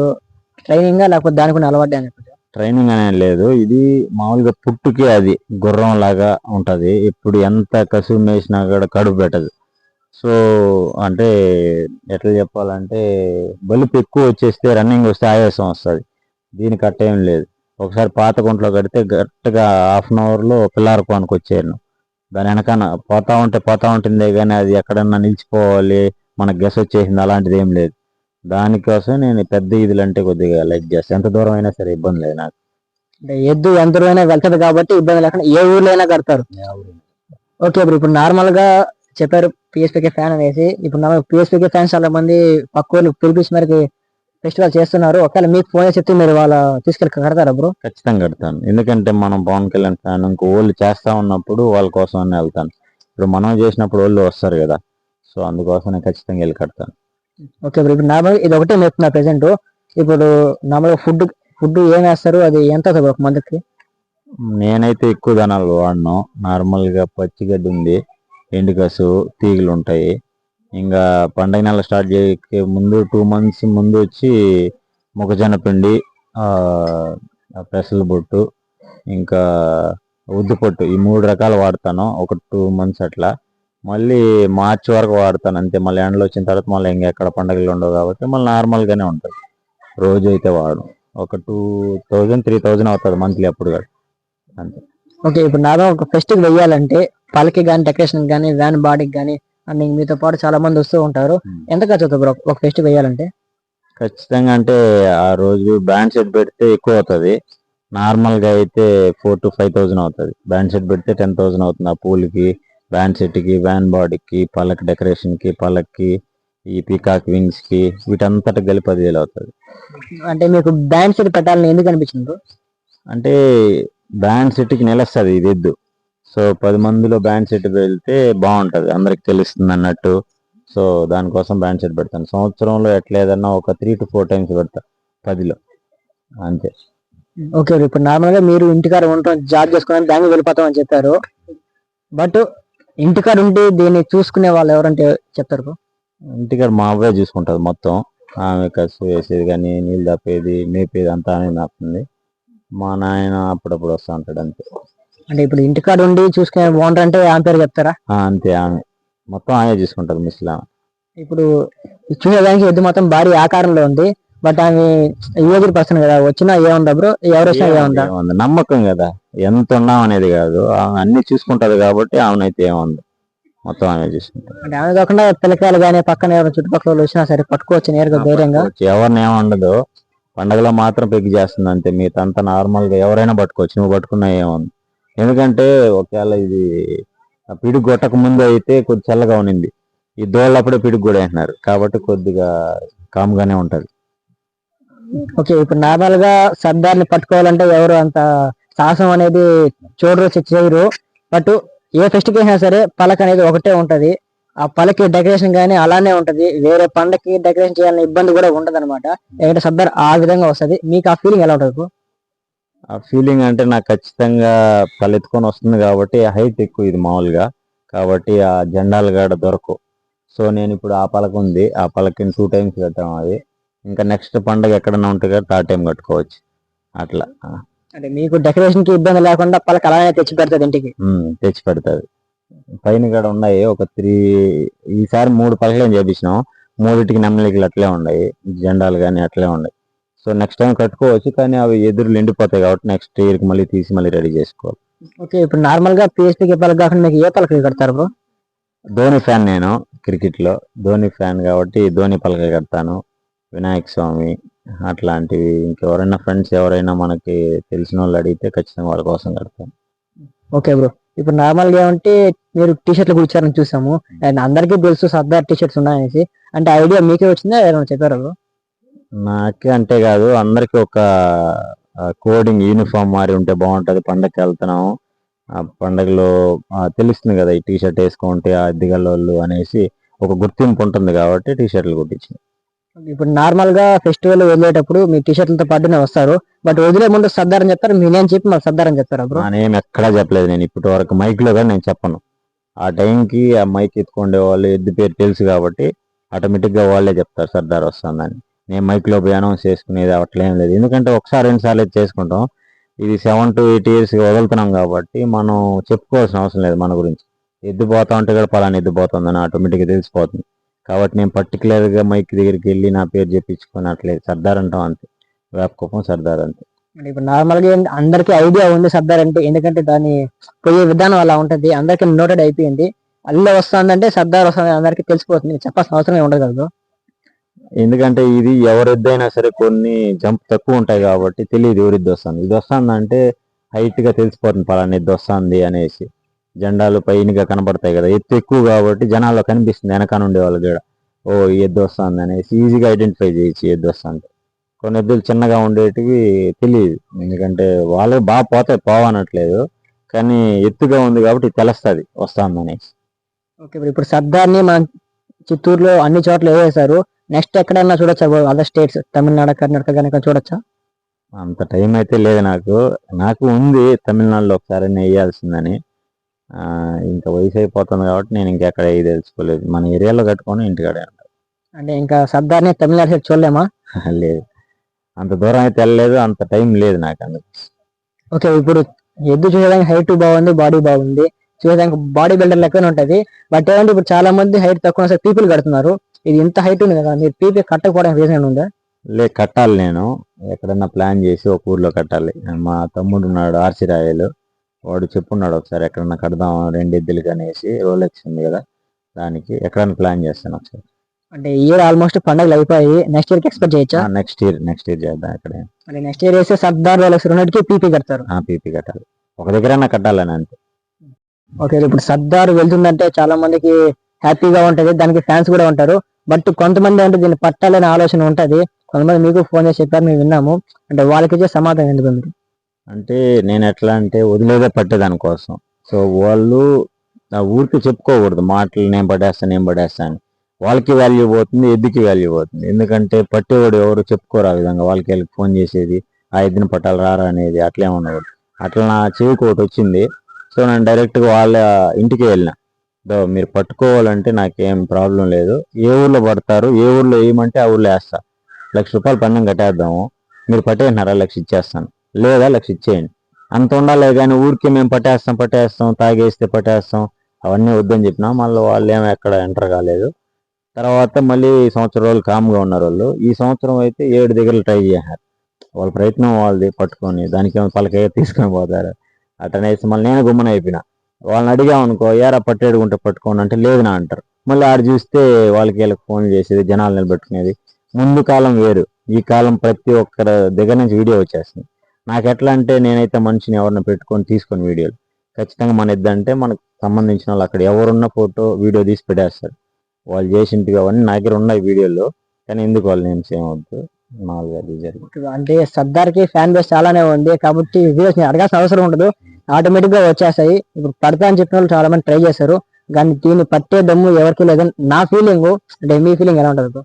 ట్రైనింగ్ లేకపోతే దానికి కొన్ని అలవాటు అని చెప్పచ్చు? ట్రైనింగ్ అనేది లేదు, ఇది మామూలుగా పుట్టుకే అది గుర్రం లాగా ఉంటది. ఇప్పుడు ఎంత కసువు మేసినా కూడా కడుపు పెట్టదు. సో అంటే ఎట్లా చెప్పాలంటే బలుపు ఎక్కువ వచ్చేస్తే రన్నింగ్ వస్తే ఆయాసం వస్తుంది. దీనికి అట్టేం లేదు. ఒకసారి పాత గుంట్లో కడితే గట్టిగా 1/2 hour లో పిల్లార కోనకు వచ్చాను. దాని వెనకాల పోతా ఉంటుందే కానీ అది ఎక్కడన్నా నిలిచిపోవాలి, మనకు గెస్ వచ్చేసింది అలాంటిది ఏం లేదు. దానికోసం నేను పెద్ద ఈదులు అంటే కొద్దిగా లైక్ చేస్తాను. ఎంత దూరం అయినా సరే ఇబ్బంది లేదు నాకు. అంటే ఎద్దు ఎంత దూరం అయినా వెళ్తది కాబట్టి ఇబ్బంది లేకుండా ఏ ఊర్లో అయినా కడతారు. ఓకే బ్రో, ఇప్పుడు నార్మల్ గా చెప్పారు పిఎస్పీకే ఫ్యాన్ అనేసి. ఇప్పుడు నార్మల్ పిఎస్పీకే ఫ్యాన్స్ చాలా మంది పక్క ఊర్లు పిలిపించి మరి ఫెస్టివల్ చేస్తున్నారు. ఒకవేళ మీకు ఫోన్ చేసి చెప్తే మీరు వాళ్ళ తీసుకెళ్ళి కడతారా బ్రో? ఖచ్చితంగా కడతాను, ఎందుకంటే మనం పవన్ కళ్యాణ్ ఫ్యాన్. ఇంకో వాళ్ళు చేస్తా ఉన్నప్పుడు వాళ్ళ కోసం అని వెళ్తాను. ఇప్పుడు మనం చేసినప్పుడు వాళ్ళు వస్తారు కదా, సో అందుకోసం నేను ఖచ్చితంగా వెళ్ళి కడతాను. ఓకే బ్రో, ఇప్పుడు నార్మల్ ఇది ఒకటే చెప్తున్నా ప్రెసెంట్. ఇప్పుడు నార్మల్ ఫుడ్ ఏం వేస్తారు, అది ఎంత అవుతుంది ఒక మంత్కి? నేనైతే ఎక్కువ ధనాలు వాడను. నార్మల్గా పచ్చిగడ్డి ఉంది, ఎండుకసు, తీగలు ఉంటాయి. ఇంకా పండగ నెల స్టార్ట్ చేయకే ముందు 2 months ముందు వచ్చి మొక్కజొన్న పిండి, పెసల బొట్టు, ఇంకా ఉద్దుపొట్టు, ఈ 3 రకాలు వాడతాను ఒక 2 months అట్లా. మళ్ళీ మార్చి వరకు వాడతాను అంతే. మళ్ళీ ఎండలు వచ్చిన తర్వాత మళ్ళీ ఇంకెక్కడ పండగలు ఉండవు కాబట్టి మళ్ళీ నార్మల్గానే ఉంటుంది, రోజు అయితే వాడు. ఒక 2000-3000 అవుతుంది మంత్లీ అప్పుడు కూడా అంతే. ఓకే, ఇప్పుడు నాతో ఒక ఫెస్ట్ కి వెయ్యాలంటే పలకి కానీ డెకరేషన్ కానీ వ్యాన్ బాడీకి కానీ అండ్ మీతో పాటు చాలా మంది వస్తూ ఉంటారు. ఎంత ఖర్చు అవుతుంది బ్రో ఒక ఫెస్ట్ వెయ్యాలంటే? ఖచ్చితంగా అంటే ఆ రోజు బ్యాండ్ సెట్ పెడితే ఎక్కువ అవుతుంది. నార్మల్ గా అయితే 4,000-5,000 అవుతుంది. బ్యాండ్ సెట్ పెడితే 10,000 అవుతుంది. ఆ పూల్కి, బ్యాండ్ సెట్ కి, వ్యాన్ బాడీకి, పలక్ డెకరేషన్ కి, పలక్కి, ఈ పీకాక్ వింగ్స్ కి, వీటంతటి కలిపి 10,000 అవుతుంది. అంటే మీకు బ్యాండ్ సెట్ పెట్టాలని ఎందుకు అనిపించింది బ్రో? అంటే బ్యాండ్ సెట్ కి నిలుస్తుంది ఇది ఎద్దు. సో 10 మందిలో బ్యాండ్ సెట్ వెళ్తే బాగుంటది, అందరికి తెలుస్తుంది అన్నట్టు. సో దానికోసం బ్యాండ్ సెట్ పెడతాను. సంవత్సరంలో ఎట్లేదన్నా ఒక 3 to 4 టైమ్స్ పెడతా 10లో అంతే. ఓకే, ఇప్పుడు నార్మల్ గా మీరు ఇంటికాడ ఉంటాం, జాబ్ చేసుకుని బ్యాంక్ వెళ్ళిపోతాం అని చెప్పారు. బట్ ఇంటికాడ ఉండి దీన్ని చూసుకునే వాళ్ళు ఎవరంటే చెప్తారు బ్రో? ఇంటికాడ మా అవ్వే చూసుకుంటది మొత్తం. ఆమె కసు వేసేది కానీ, నీళ్ళు తప్పేది, మేపేది అంతా ఆమె మేపుతుంది. మా నాయన అప్పుడప్పుడు వస్తూ ఉంటాడు అంతే. అంటే ఇప్పుడు ఇంటికాడ ఉండి చూసుకునే ఓనర్ అంటే ఆమె పేరు చెప్తారా? అంతే, ఆమె మొత్తం ఆమె చూసుకుంటది ముసలి ఆమె. ఇప్పుడు చూసేదానికి ఎద్దు మొత్తం భారీ ఆకారంలో ఉంది. బట్ ఆమె యోగుడు పర్సన్ కదా, వచ్చినా ఏముందా బ్రో? ఎవరు వచ్చినా ఏముందా? ఏముంది, నమ్మకం కదా, ఎంత ఉన్నాం అనేది కాదు, ఆమె అన్ని చూసుకుంటది కాబట్టి ఆమెనైతే ఏముంది, మొత్తం ఆమె చూసుకుంటారు. అంటే ఆమె కాకుండా పిల్లకాయలు కానీ పక్కన ఎవరు చుట్టుపక్కల వాళ్ళు వచ్చినా సరే పట్టుకోవచ్చు నేరుగా ధైర్యంగా. ఎవరిని ఏముండదు, పండగలో మాత్రం పెగ్ చేస్తుంది అంతే. మీతంతా నార్మల్ గా ఎవరైనా పట్టుకోవచ్చు, నువ్వు పట్టుకున్నా ఏముంది. ఎందుకంటే ఒకవేళ ఇది పిడుగు కొట్టక ముందు అయితే కొద్ది చల్లగా ఉన్నింది, ఈ దోళ్ళప్పుడే పిడుగు కూడా అంటున్నారు కాబట్టి కొద్దిగా కామ్ గానే ఉంటది. ఓకే, ఇప్పుడు నార్మల్ గా సర్దార్ని పట్టుకోవాలంటే ఎవరు అంత సాహసం అనేది చూడరు, చేయరు. బట్ ఏ ఫెస్టివల్ అయినా సరే పలక అనేది ఒకటే ఉంటది. ఆ పలకి డెకరేషన్ కానీ అలానే ఉంటది. వేరే పండకి డెకరేషన్ చేయాలని ఇబ్బంది కూడా ఉంటది అనమాట. ఎందుకంటే సర్దార్ ఆ విధంగా వస్తది. మీకు ఆ ఫీలింగ్ ఎలా ఉంటది? ఆ ఫీలింగ్ అంటే నాకు ఖచ్చితంగా తలెత్తుకొని వస్తుంది కాబట్టి హైట్ ఎక్కువ ఇది మామూలుగా, కాబట్టి ఆ జెండాలు గాడ దొరకవు. సో నేను ఇప్పుడు ఆ పలక ఉంది, ఆ పలకని 2 టైమ్స్ కట్టాము. అది ఇంకా నెక్స్ట్ పండగ ఎక్కడన్నా ఉంటే కదా 3rd టైం కట్టుకోవచ్చు అట్లా. అంటే మీకు డెకరేషన్ కి ఇబ్బంది లేకుండా పలక అలానే తెచ్చి పెడతాది ఇంటికి. తెచ్చి పెడతాది. పైన కూడా ఉన్నాయి ఒక 3, ఈసారి 3 పలకలు చేపించినాం. 3టికి నెమ్మలికలు అట్లే ఉన్నాయి, జెండాలు కానీ అట్లే ఉన్నాయి. సో నెక్స్ట్ టైం కట్టుకోవచ్చు, కానీ అవి ఎదురులు ఎండిపోతాయి కాబట్టి నెక్స్ట్ ఇయర్కి మళ్ళీ తీసి మళ్ళీ రెడీ చేసుకోవాలి. ఓకే, ఇప్పుడు నార్మల్ గా పిఎస్పీకి పలక కాకుండా మీకు ఏ పలక కడతారు బ్రో? ధోని ఫ్యాన్ నేను, క్రికెట్ లో ధోని ఫ్యాన్ కాబట్టి ధోని పలక కడతాను. వినాయక స్వామి అట్లాంటివి, ఇంకెవరైనా ఫ్రెండ్స్ ఎవరైనా మనకి తెలిసిన వాళ్ళు అడిగితే ఖచ్చితంగా వాళ్ళ కోసం కడతాను. ఓకే బ్రో, ఇప్పుడు నార్మల్ గా ఉంటే మీరు టీ షర్ట్లు కూర్చారని చూసాము. అండ్ అందరికీ తెలుసు సర్దార్ టీ షర్ట్స్ ఉన్నాయనేసి. అంటే ఐడియా మీకే వచ్చిందా, ఏమైనా చెప్పారా బ్రో? నాకే అంటే కాదు, అందరికి ఒక కోడింగ్ యూనిఫామ్ మారి ఉంటే బాగుంటది. పండగకి వెళ్తున్నాము, ఆ పండగలో తెలుస్తుంది కదా, ఈ టీ షర్ట్ వేసుకుంటే ఆ దిగలోళ్ళు అనేసి ఒక గుర్తింపు ఉంటుంది కాబట్టి టీ షర్ట్లు కుట్టించింది. ఇప్పుడు నార్మల్ గా ఫెస్టివల్ వదిలేటప్పుడు మీ టీ షర్ట్లతో పాటునే వస్తారు. బట్ వదిలే ముందు సర్దార్ అని చెప్తారు, మీ నేమ్ చెప్పి మళ్ళీ సర్దార్ అని చెప్తారా బ్రో? నా నేమ్ ఎక్కడా చెప్పలేదు నేను ఇప్పటి వరకు, మైక్ లో కానీ నేను చెప్పను. ఆ టైంకి ఆ మైక్ ఎత్తుకుండే వాళ్ళు ఎద్దు పేరు తెలుసు కాబట్టి ఆటోమేటిక్ గా వాళ్ళే చెప్తారు సర్దార్ వస్తుందని. నేను మైక్ లో పోయి అనౌన్స్ చేసుకునేది అట్లేం లేదు, ఎందుకంటే ఒకసారి 2 సార్లు చేసుకుంటాం. ఇది 7 to 8 years వదులుతున్నాం కాబట్టి మనం చెప్పుకోవాల్సిన అవసరం లేదు మన గురించి. ఎద్దు పోతా ఉంటే కూడా పలానా ఎద్దు పోతుందని ఆటోమేటిక్గా తెలిసిపోతుంది. కాబట్టి నేను పర్టికులర్ గా మైక్ దగ్గరికి వెళ్ళి నా పేరు చెప్పించుకొని అట్లేదు, సర్దార్ అంటాం అంతే, వేపకుప్పం సర్దార్ అంతే. ఇప్పుడు నార్మల్ గా అందరికీ ఐడియా ఉంది సర్దార్ అంటే, ఎందుకంటే దాని పోయే విధానం అలా ఉంటది, అందరికి నోటెడ్ అయిపోయింది. అల్లు వస్తుందంటే సర్దార్ వస్తుంది అందరికి తెలిసిపోతుంది, చెప్పాల్సిన అవసరం ఉండదు కదా. ఎందుకంటే ఇది ఎవరిద్దైనా సరే కొన్ని జంప్ తక్కువ ఉంటాయి కాబట్టి తెలియదు ఎవరిద్ది వస్తుంది. ఇది వస్తుంది అంటే హైట్ గా తెలిసిపోతుంది పలానా ఎద్దు వస్తుంది అనేసి. జెండాలు పైనగా కనబడతాయి కదా, ఎత్తు ఎక్కువ కాబట్టి జనాల్లో కనిపిస్తుంది వెనకాల ఉండే వాళ్ళు కూడా, ఓ ఈ ఎద్దు వస్తుంది అనేసి ఈజీగా ఐడెంటిఫై చేయొచ్చు ఎద్దు వస్తుంది. కొన్ని ఎద్దులు చిన్నగా ఉండేటివి తెలియదు, ఎందుకంటే వాళ్ళు బాగా పోతాయి, పోవనట్లేదు, కానీ ఎత్తుగా ఉంది కాబట్టి తెలుస్తుంది వస్తుంది అనేసి. ఓకే, ఇప్పుడు సర్దార్ని మన చిత్తూరులో అన్ని చోట్ల వేసేసారు. నెక్స్ట్ ఎక్కడన్నా చూడొచ్చా అదర్ స్టేట్స్, తమిళనాడు, కర్ణాటక కనుక చూడొచ్చా? అంత టైం అయితే లేదు నాకు. నాకు ఉంది తమిళనాడులో ఒకసారి వేయాల్సిందని, ఇంకా వయసు అయిపోతుంది కాబట్టి నేను ఇంకెక్కడ ఇది తెలుసుకోలేదు. మన ఏరియాలో కట్టుకొని ఇంటికాడే ఉంటాను. అంటే ఇంకా సర్దార్ని తమిళనాడు సైడ్ చూడలేమా? లేదు, అంత దూరం అయితే వెళ్ళలేదు, అంత టైం లేదు నాకు అందుకు. ఓకే, ఇప్పుడు ఎద్దు చూసేదానికి హైట్ బాగుంది, బాడీ బాగుంది, చూసేదానికి బాడీ బిల్డర్ లెక్కనే ఉంటది. బట్ ఏంటంటే ఇప్పుడు చాలా మంది హైట్ తక్కువ పీపుల్ కడుతున్నారు. ఇది ఇంత హైట్ ఉంది కదా, మీరు పీపీ కట్టకపోవడానికి రీజన్ ఉందా? కట్టాలి నేను, ఎక్కడన్నా ప్లాన్ చేసి ఒక ఊర్లో కట్టాలి. మా తమ్ముడు ఉన్నాడు ఆర్సి రాయలు, వాడు చెప్పున్నాడు ఒకసారి ఎక్కడన్నా కడదాం 2 ఎద్దులకి అనేసి, రోలెక్స్ ఉంది కదా దానికి ఎక్కడన్నా ప్లాన్ చేస్తాను ఒకసారి. అంటే ఇయర్ ఆల్మోస్ట్ పండుగలు అయిపోయి నెక్స్ట్ ఇయర్ కి ఎక్స్పెక్ట్ చేయొచ్చా? నెక్స్ట్ ఇయర్ చేద్దాం ఇక్కడ. అంటే నెక్స్ట్ ఇయర్ వేస్తే సర్దార్ రోలెక్స్ రెండింటికి పీపీ కడతారు. పీపీ కట్టాలి, ఒక దగ్గర కట్టాలని అంతే. ఓకే, ఇప్పుడు సర్దార్ వెళ్తుందంటే చాలా మందికి హ్యాపీగా ఉంటది, దానికి ఫ్యాన్స్ కూడా ఉంటారు. బట్ కొంతమంది అంటే దీన్ని పట్టాలనే ఆలోచన ఉంటది. కొంతమంది మీకు ఫోన్ చేసి చెప్పారు, మేము విన్నాము. అంటే వాళ్ళకి ఇచ్చే సమాధానం ఎందుకు మీరు? అంటే నేను ఎట్లా అంటే వదిలేదే పట్టేదాని కోసం. సో వాళ్ళు ఆ ఊరికి చెప్పుకోకూడదు మాటలు, నేను పడేస్తాను. వాళ్ళకి వాల్యూ పోతుంది, ఎద్దుకి వాల్యూ పోతుంది. ఎందుకంటే పట్టేవాడు ఎవరు చెప్పుకోరు ఆ విధంగా. వాళ్ళకి ఫోన్ చేసేది ఆ ఎద్దుని పట్టాలి రారా అనేది అట్లే ఉండకూడదు. అట్లా నా చెవికి ఒకటి వచ్చింది. సో నేను డైరెక్ట్గా వాళ్ళ ఇంటికి వెళ్ళిన. మీరు పట్టుకోవాలంటే నాకేం ప్రాబ్లం లేదు, ఏ ఊర్లో పడతారు, ఏ ఊర్లో వేయమంటే ఆ ఊర్లో వేస్తా. ₹1,00,000 పందెం కట్టేద్దాము, మీరు పట్టేసినారా 1,00,000 ఇచ్చేస్తాను, లేదా 1,00,000 ఇచ్చేయండి. అంత ఉండాలి కానీ ఊరికి మేము పట్టేస్తాం తాగేస్తే పట్టేస్తాం అవన్నీ వద్దని చెప్పినా మళ్ళీ వాళ్ళు ఏమో ఎక్కడ ఎంటర్ కాలేదు. తర్వాత మళ్ళీ సంవత్సరం రోజులు కామ్గా ఉన్నారు వాళ్ళు. ఈ సంవత్సరం అయితే 7 దగ్గరలు ట్రై చేశారు. వాళ్ళ ప్రయత్నం వాళ్ళది, పట్టుకొని దానికి ఏమో పలకే తీసుకొని పోతారు అటనేసి మళ్ళీ నేను గుమ్మన అయిపోయినా. వాళ్ళని అడిగామనుకో, ఏరా పట్టేడుకుంటే పట్టుకోండి అంటే లేదు నా అంటారు. మళ్ళీ ఆడ చూస్తే వీళ్ళకి ఫోన్ చేసేది, జనాలు నిలబెట్టుకునేది. ముందు కాలం వేరు, ఈ కాలం ప్రతి ఒక్కరి దగ్గర నుంచి వీడియో వచ్చేస్తుంది. నాకు ఎట్లా అంటే నేనైతే మనిషిని ఎవరిని పెట్టుకొని తీసుకొని వీడియోలు ఖచ్చితంగా మన ఇద్దంటే మనకు సంబంధించిన వాళ్ళు అక్కడ ఎవరున్న ఫోటో వీడియో తీసి పెట్టేస్తారు. వాళ్ళు చేసింటివి అవన్నీ నా దగ్గర ఉన్నాయి వీడియోలో, కానీ ఎందుకు వాళ్ళు నేమ్స్ ఏమవుద్దు అంటే సర్దార్కి ఫ్యాన్ బేస్ చాలానే ఉంది కాబట్టి వీడియోస్ అడగాల్సిన అవసరం ఉండదు, ఆటోమేటిక్ గా వచ్చేస్తాయి. ఇప్పుడు పడతా అని చెప్పిన వాళ్ళు చాలా మంది ట్రై చేశారు, కానీ దీన్ని పట్టే దమ్ము ఎవరికి లేదని నా ఫీలింగ్. అంటే మీ ఫీలింగ్ ఎలా ఉంటుంది?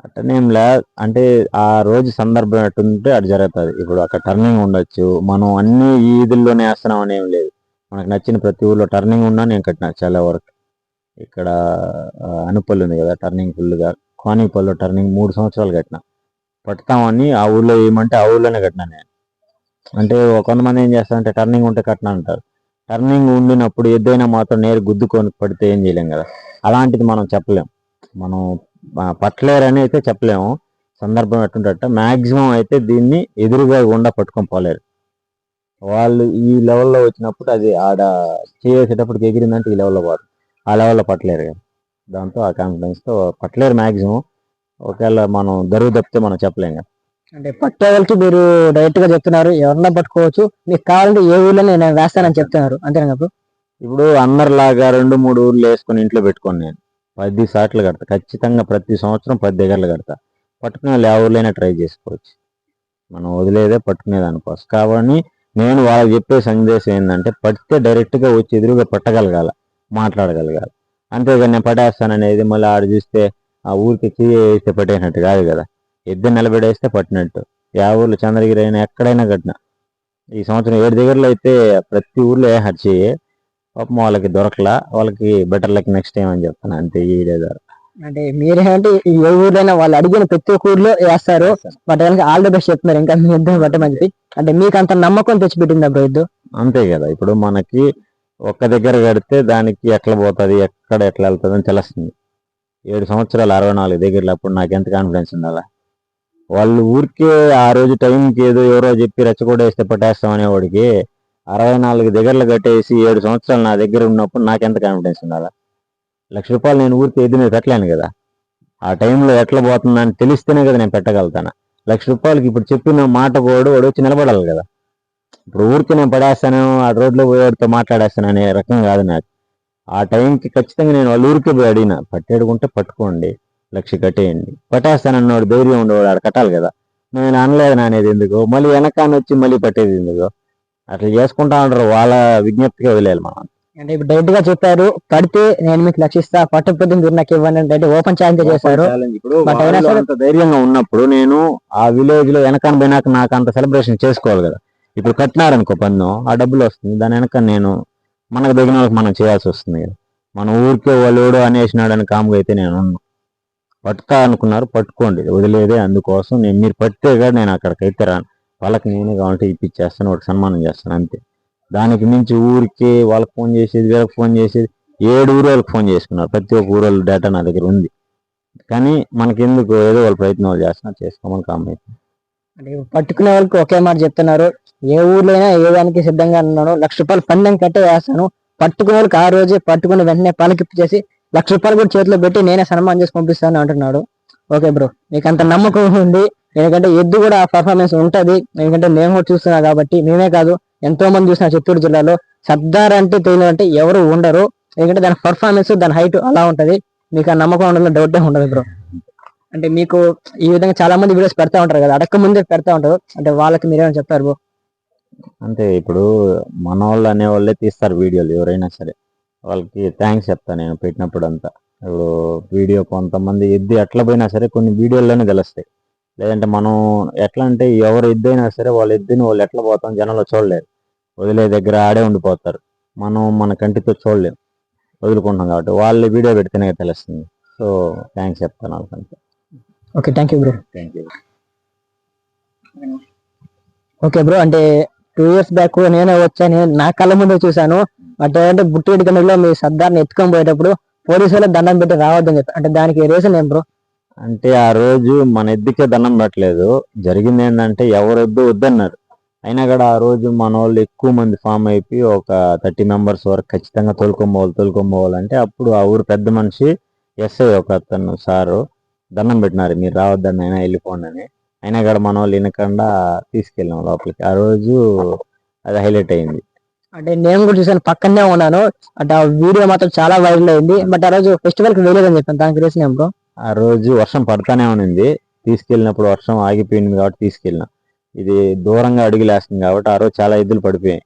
అట్టనేంలా అంటే ఆ రోజు సందర్భం ఎట్టుంటే అటు జరుగుతుంది. ఇప్పుడు అక్కడ టర్నింగ్ ఉండొచ్చు, మనం అన్ని ఈ ఈదుల్లోనే వేస్తున్నాం అని ఏం లేదు. మనకు నచ్చిన ప్రతి ఊర్లో టర్నింగ్ ఉన్నా నేను కట్టినా చాలా వరకు. ఇక్కడ అనుపల్లి ఉంది కదా టర్నింగ్ ఫుల్గా, కోనిపల్లిలో టర్నింగ్ 3 సంవత్సరాలు కట్టినా. పట్టుతామని ఆ ఊళ్ళో ఏమంటే ఆ ఊళ్ళోనే కట్టినా నేను. అంటే కొంతమంది ఏం చేస్తారంటే టర్నింగ్ ఉంటే కట్టినా అంటారు. టర్నింగ్ ఉండినప్పుడు ఎద్దైనా మాత్రం నేరు గుద్దుకొని పడితే ఏం చేయలేం కదా. అలాంటిది మనం చెప్పలేం, మనం పట్టలేరని అయితే చెప్పలేము. సందర్భం ఎట్టుంటట మ్యాక్సిమం అయితే దీన్ని ఎదురుగా గుండా పట్టుకొని పోలేరు. వాళ్ళు ఈ లెవెల్లో వచ్చినప్పుడు అది ఆడ చేసేటప్పటికి ఎగిరిందంటే ఈ లెవెల్లో పోదు, ఆ లెవెల్లో పట్టలేరు కదా. దాంతో ఆ కాన్ఫిడెన్స్తో పట్టలేరు మ్యాక్సిమం. ఒకవేళ మనం దరువు తప్పితే మనం చెప్పలేం కదా. అంటే పట్టే వాళ్ళకి మీరు డైరెక్ట్ గా చెప్తున్నారు, ఎవరన్నా పట్టుకోవచ్చు, మీకు కావాలంటే ఏ ఊర్లో నేను వేస్తానని చెప్తున్నారు అంతేనా? ఇప్పుడు అందరిలాగా 2-3 ఊర్లు వేసుకొని ఇంట్లో పెట్టుకొని నేను 10 సార్లు కడతా ఖచ్చితంగా. ప్రతి సంవత్సరం 10 దగ్గరలు కడతా. పట్టుకునే వాళ్ళు ఏ ఊర్లైనా ట్రై చేసుకోవచ్చు, మనం వదిలేదే పట్టుకునే దానికోసం. కాబట్టి నేను వాళ్ళకి చెప్పే సందేశం ఏంటంటే పడితే డైరెక్ట్గా వచ్చి ఎదురుగా పట్టగలగాల, మాట్లాడగలగాలి. అంతేగాని నేను పట్టేస్తాననేది మళ్ళీ ఆడ చూస్తే ఆ ఊరికి వేస్తే పట్టేసినట్టు కాదు కదా. ఎద్దు నిలబెడేస్తే పట్టినట్టు. ఏ ఊర్లో చంద్రగిరి అయినా ఎక్కడైనా కట్టిన. ఈ సంవత్సరం 7 దగ్గరలో అయితే ప్రతి ఊర్లో హట్ చేయి. పాపం వాళ్ళకి దొరకలా, వాళ్ళకి బెటర్ లక్ నెక్స్ట్ టైం అని చెప్తాను అంతే ఈ వీడియో ద్వారా. అంటే మీరేంటే ఏ ఊర్లైనా వాళ్ళు అడిగిన ప్రతి ఒక్క ఊర్లో వేస్తారు, బట్ ఆల్ ది బెస్ట్ చెప్తున్నారు. ఇంకా మీ ఇద్దరు పట్టమని అంటే మీకు అంత నమ్మకం తెచ్చిపెట్టింది అప్పుడు ఇద్దు అంతే కదా. ఇప్పుడు మనకి ఒక్క దగ్గర కడితే దానికి ఎట్లా పోతుంది, ఎట్లా వెళ్తుంది అని తెలుస్తుంది. 7 సంవత్సరాలు 64 దగ్గరలో అప్పుడు నాకు ఎంత కాన్ఫిడెన్స్ ఉండాలా. వాళ్ళు ఊరికే ఆ రోజు టైంకి ఏదో ఎవరో చెప్పి రెచ్చగొడేస్తే పట్టేస్తాం అనేవాడికి 64 దగ్గరలు కట్టేసి 7 సంవత్సరాలు నా దగ్గర ఉన్నప్పుడు నాకెంత కాన్ఫిడెన్స్ ఉండాలా. ₹1,00,000 నేను ఊరికి ఎద్దు మీద పెట్టలేను కదా. ఆ టైంలో ఎట్లా పోతుందని తెలిస్తేనే కదా నేను పెట్టగలుగుతాను. ₹1,00,000కి ఇప్పుడు చెప్పిన మాట వాడు వచ్చి నిలబడాలి కదా. ఇప్పుడు ఊరికి నేను పడేస్తాను, ఆ రోడ్లో పోయేవాడితో మాట్లాడేస్తాను అనే రకం కాదు నాకు. ఆ టైంకి ఖచ్చితంగా నేను వాళ్ళ ఊరికే పోయి అడిగిన, పట్టేడుకుంటే పట్టుకోండి, 1,00,000 కట్టేయండి. పట్టేస్తానన్నాడు ధైర్యం ఉండేవాడు ఆడ కట్టాలి కదా. నేను అనలేదు అనేది ఎందుకు, మళ్ళీ వెనకాన్ని వచ్చి మళ్ళీ పట్టేది ఎందుకు. అట్లా చేసుకుంటా ఉంటారు, వాళ్ళ విజ్ఞప్తిగా వదిలేయాలి మనం. అంటే ఇప్పుడు డైరెక్ట్ గా చెప్పారు, పడితే నేను మీకు లక్షిస్తా, పట్టకపోతే మీరు నాకు ఇవ్వండి అంటే ఓపెన్ ఛాలెంజ్ చేశారు. ఇప్పుడు అంత ధైర్యంగా ఉన్నప్పుడు నేను ఆ విలేజ్ లో వెనకాల పోయినాక నాకు అంత సెలబ్రేషన్ చేసుకోవాలి కదా. ఇప్పుడు కట్టినారనుకో పన్ను, ఆ డబ్బులు వస్తుంది, దాని వెనక నేను మనకు తగిన వాళ్ళకి మనం చేయాల్సి వస్తుంది కదా. మన ఊరికే వాళ్ళు అనేసినాడని కాముగా అయితే నేను పట్టుతా అనుకున్నారు, పట్టుకోండి, వదిలేదే. అందుకోసం మీరు పట్టే కానీ నేను అక్కడికైతే రాను, వాళ్ళకి నేనే కావాలంటే ఇప్పించేస్తాను, వాడికి సన్మానం చేస్తాను అంతే. దానికి మించి ఊరికి వాళ్ళకి ఫోన్ చేసేది, వీళ్ళకి ఫోన్ చేసేది, 7 ఊరు వాళ్ళకి ఫోన్ చేసుకున్నారు. ప్రతి ఒక్క ఊరు డేటా నా దగ్గర ఉంది. కానీ మనకెందుకు, ఏదో వాళ్ళ ప్రయత్నం వాళ్ళు చేస్తున్నారు, చేసుకోమని కామ్. అంటే పట్టుకునే వాళ్ళకి ఒకే మాట చెప్తున్నారు, ఏ ఊర్లో అయినా ఏ దానికి సిద్ధంగా ఉన్నాను, ₹1,00,000 పందెం కట్టే వేస్తాను, పట్టుకునే వాళ్ళకి ఆ రోజే పట్టుకుని వెంటనే పలకిప్పు చేసి ₹1,00,000 కూడా చేతిలో పెట్టి నేనే సన్మానం చేసి పంపిస్తాను అంటున్నాడు. ఓకే బ్రో, మీకు అంత నమ్మకం ఉంది. ఎందుకంటే ఎద్దు కూడా ఆ పర్ఫార్మెన్స్ ఉంటది. ఎందుకంటే మేము కూడా చూస్తున్నా కాబట్టి, మేమే కాదు ఎంతో మంది చూసిన చిత్తూరు జిల్లాలో సర్దార్ అంటే తెలియదు అంటే ఎవరు ఉండరు. ఎందుకంటే దాని పర్ఫార్మెన్స్, దాని హైట్ అలా ఉంటది. మీకు ఆ నమ్మకం ఉండదు, డౌటే ఉండదు బ్రో. అంటే మీకు ఈ విధంగా చాలా మంది వీడియోస్ పెడతా ఉంటారు కదా, అడక్క ముందే పెడతా ఉంటారు, అంటే వాళ్ళకి మీరేమైనా చెప్తారు బ్రో? అంటే ఇప్పుడు మన వాళ్ళు అనే వాళ్ళే తీస్తారు వీడియోలు, ఎవరైనా సరే వాళ్ళకి థ్యాంక్స్ చెప్తాను నేను పెట్టినప్పుడు అంతా. ఇప్పుడు వీడియో కొంతమంది ఎద్దు ఎట్లా పోయినా సరే కొన్ని వీడియోల్లోనే తెలుస్తాయి. లేదంటే మనం ఎట్లా అంటే ఎవరు ఎద్దు అయినా సరే వాళ్ళ ఎద్దుని వాళ్ళు ఎట్లా పోతాం జనంలో చూడలేరు, వదిలే దగ్గర ఆడే ఉండిపోతారు. మనం మన కంటితో చూడలేం, వదులుకుంటాం కాబట్టి వాళ్ళు వీడియో పెడితేనే తెలుస్తుంది. సో థ్యాంక్స్ చెప్తాను వాళ్ళకంటే. Okay, thank you bro. Thank you. Okay bro, అంటే 2 years బ్యాక్ నేనే వచ్చాను, నా కళ్ళ ముందే చూశాను. అంటే బుట్టిరెడ్డి కన్నడలో మీ సర్దార్ని ఎత్తుకొని పోయేటప్పుడు పోలీసు వాళ్ళు దండం పెట్టి రావద్దని చెప్పి, అంటే దానికి రీజన్ ఏం బ్రో? అంటే ఆ రోజు మన ఎద్దుకే దండం పెట్టలేదు. జరిగింది ఏంటంటే ఎవరు ఎద్దు వద్దన్నారు. అయినా కూడా ఆ రోజు మన వాళ్ళు ఎక్కువ మంది ఫామ్ అయిపోయి ఒక 30 members వరకు ఖచ్చితంగా తోలుకోపోవాలంటే అప్పుడు ఆ ఊరు పెద్ద మనిషి ఎస్ఐ ఒక అతను సారు దండం పెట్టినారు, మీరు రావద్దని అయినా వెళ్ళిపోండి అని. అయినా కూడా మన వాళ్ళు వినకుండా తీసుకెళ్ళాం లోపలికి. ఆ రోజు అది హైలైట్ అయింది. అంటే నేను కూడా చూసాను, పక్కనే ఉన్నాను. అంటే ఆ వీడియో మాత్రం చాలా వైరల్ అయింది. బట్ ఆ రోజు ఫెస్టివల్ కి వెళ్ళలేదని చెప్పాను, దానికి రీజన్ ఏం బ్రో? ఆ రోజు వర్షం పడతానే ఉన్నింది. తీసుకెళ్ళినప్పుడు వర్షం ఆగిపోయింది కాబట్టి తీసుకెళ్ళినా. ఇది దూరంగా అడుగులేస్తుంది కాబట్టి ఆ రోజు చాలా ఎద్దులు పడిపోయాయి.